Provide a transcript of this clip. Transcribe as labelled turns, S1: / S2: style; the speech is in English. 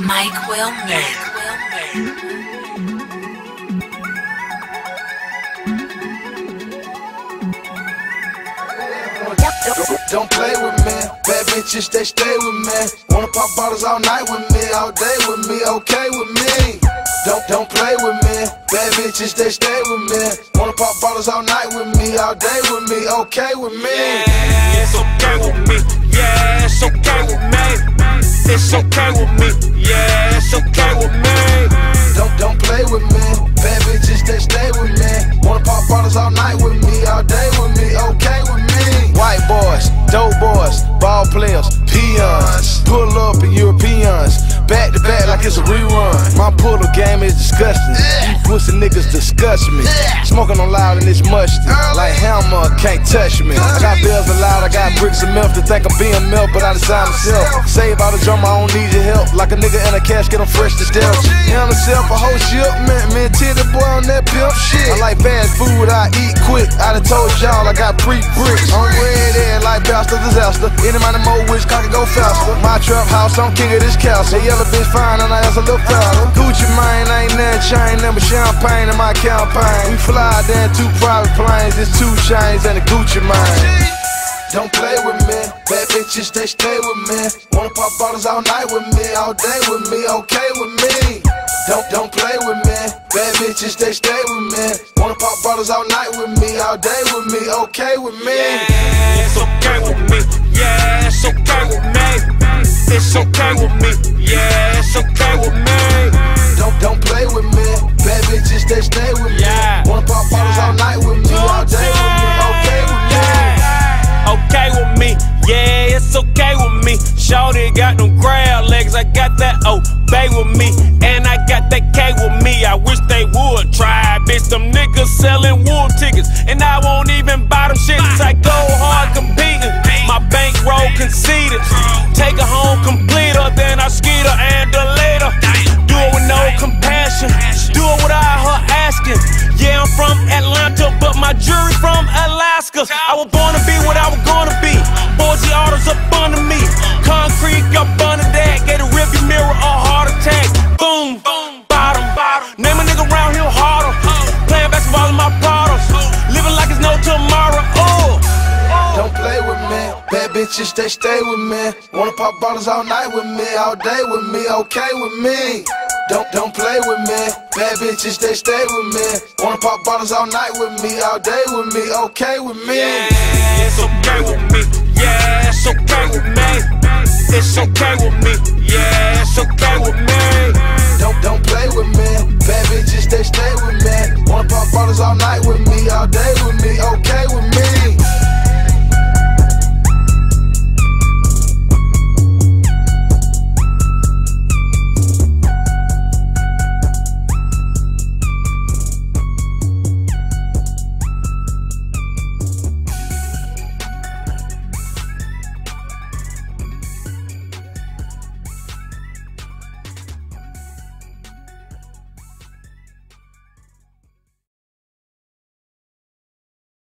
S1: Mike Will Make.
S2: Don't play with me, bad bitches, they stay with me. Wanna pop bottles all night with me, all day with me, okay with me. Don't play with me, bad bitches, they stay with me. Wanna pop bottles all night with me, all day with me, okay with me.
S3: Yeah, it's okay with me. Yeah, it's okay with me. It's okay with me. Yeah, it's okay with me.
S2: Don't play with me, bad bitches, they stay with me. Wanna pop bottles all night with me, all day with me, okay with me. White boys, dope boys, ball players, peons, pull up in Europeans, back to back like it's a rerun. My pull-up game is disgusting. You pussy niggas disgust me. Smoking on loud and it's musty. Like Hammer can't touch me. I got bills aloud, I got bricks of milk to think I'm being milk, but I decide myself. Save all the drum, I don't need your help. Like a nigga in a casket, I'm fresh to stealth. Him himself a whole shipment, man, titty boy on that pimp shit. I like fast food, I eat quick. I done told y'all I got pre-bricks. I'm red air like bastard disaster. Any man more wish I can go faster. My trap house, I'm king of this castle. Yellow bitch fine and I ass a little fatter. Gucci mine, ain't nothing chain, number champagne in my campaign. We fly there in 2 private planes, it's 2 chains and a Gucci mine. Don't play with me, bad bitches, they stay with me. Wanna pop bottles all night with me, all day with me, okay with me. Don't play with me, bad bitches, they stay with me. Wanna pop bottles all night with me, all day with me, okay with me.
S3: Yeah, it's okay with me. Yeah, it's okay with me. It's okay with me. Yeah, it's okay with me.
S2: Don't play with me, bad bitches, they stay with me. Wanna pop bottles all night with me, all day with me, okay with me.
S3: Okay with me, yeah, it's okay with me. Shawty got them crab legs, I got that obey with me. And I got that K with me, I wish they would try. Bitch, them niggas selling wool tickets, and I won't even buy them shits. I go hard competing, my bankroll conceded. Take her home complete her, then I skeet her and delete her. Do it with no compassion, do it without her asking. Yeah, I'm from Atlanta, but my jury from Alaska. I was born to be what I was gonna be. Boise autos up under me. Concrete up under that. Get a rearview mirror, a heart attack. Boom, boom, bottom. Name a nigga around here harder. Playing basketball in my bottles. Living like it's no tomorrow.
S2: Don't play with me, bad bitches, they stay with me. Wanna pop bottles all night with me, all day with me, okay with me. Don't play with me, bad bitches, they stay with me. Wanna pop bottles all night with me, all day with me, okay with me.
S3: Yeah, it's okay with me. Yeah, it's okay with me. It's okay with me. Yeah, it's okay with me.
S2: Don't play with me, bad bitches, they stay with me. Wanna pop bottles all night with me, all day with me, okay with me.